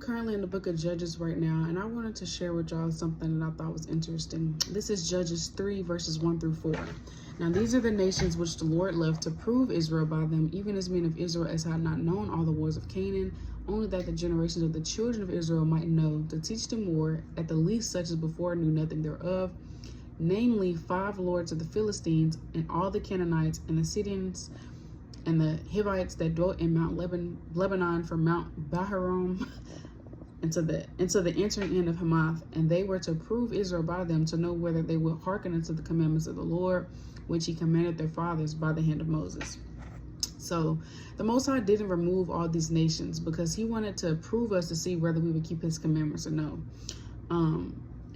currently in the book of Judges right now, and I wanted to share with y'all something that I thought was interesting. This is Judges 3, verses 1 through 4. Now, these are the nations which the Lord left to prove Israel by them, even as men of Israel as had not known all the wars of Canaan, only that the generations of the children of Israel might know, to teach them war, at the least such as before knew nothing thereof, namely 5 lords of the Philistines, and all the Canaanites, and the Sidonians, and the Hivites that dwelt in Mount Lebanon, from Mount Baharam into the entering in of Hamath. And they were to prove Israel by them, to know whether they would hearken unto the commandments of the Lord, which he commanded their fathers by the hand of Moses. So the Most High didn't remove all these nations because he wanted to prove us to see whether we would keep his commandments or no.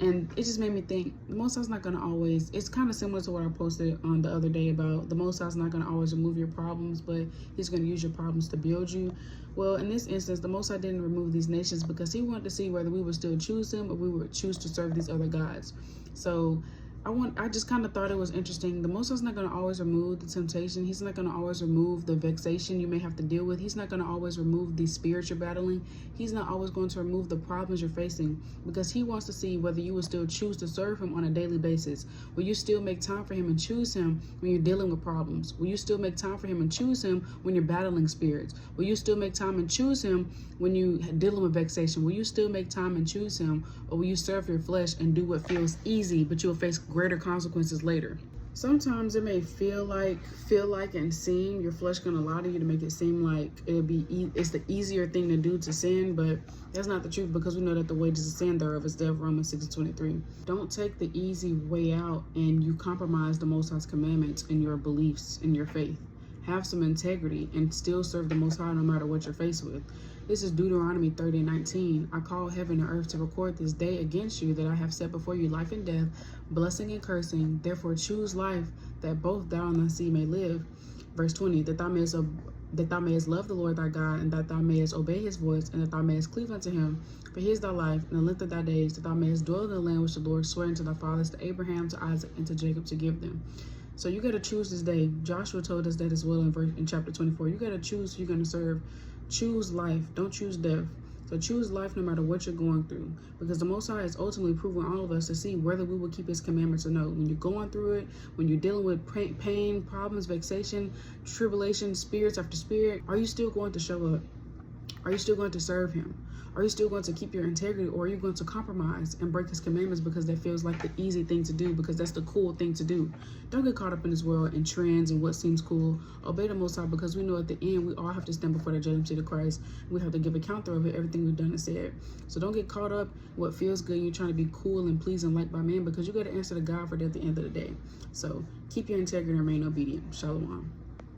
And it just made me think, the Most High's not going to always, it's kind of similar to what I posted on the other day about the Most High's not going to always remove your problems, but he's going to use your problems to build you. Well, in this instance, the Most High didn't remove these nations because he wanted to see whether we would still choose him or we would choose to serve these other gods. So I just kind of thought it was interesting. The Most High's not going to always remove the temptation. He's not going to always remove the vexation you may have to deal with. He's not going to always remove the spirits you're battling. He's not always going to remove the problems you're facing because he wants to see whether you will still choose to serve him on a daily basis. Will you still make time for him and choose him when you're dealing with problems? Will you still make time for him and choose him when you're battling spirits? Will you still make time and choose him when you're dealing with vexation? Will you still make time and choose him, or will you serve your flesh and do what feels easy, but you'll face greater consequences later? Sometimes it may feel like and seem, your flesh gonna lie to you to make it seem like it's the easier thing to do to sin, but that's not the truth, because we know that the wages of sin thereof is death, Romans 6:23. Don't take the easy way out and you compromise the Most High's commandments and your beliefs and your faith. Have some integrity and still serve the Most High no matter what you're faced with. This is Deuteronomy 30:19. I call heaven and earth to record this day against you, that I have set before you life and death, blessing and cursing. Therefore choose life, that both thou and thy seed may live. Verse 20, that thou mayest love the Lord thy God, and that thou mayest obey his voice, and that thou mayest cleave unto him. For he is thy life, and the length of thy days, that thou mayest dwell in the land which the Lord swore unto thy fathers, to Abraham, to Isaac, and to Jacob, to give them. So you got to choose this day. Joshua told us that as well in chapter 24. You got to choose who you're going to serve. Choose life. Don't choose death. So choose life no matter what you're going through, because the Most High is ultimately proving all of us to see whether we will keep his commandments or no. When you're going through it, when you're dealing with pain, problems, vexation, tribulation, spirits after spirit, are you still going to show up? Are you still going to serve him? Are you still going to keep your integrity, or are you going to compromise and break his commandments because that feels like the easy thing to do, because that's the cool thing to do? Don't get caught up in this world and trends and what seems cool. Obey the Most High, because we know at the end we all have to stand before the judgment seat of Christ. We have to give account of everything we've done and said. So don't get caught up what feels good. You're trying to be cool and pleasing liked by men, because you got to answer to God for that at the end of the day. So keep your integrity and remain obedient. Shalom.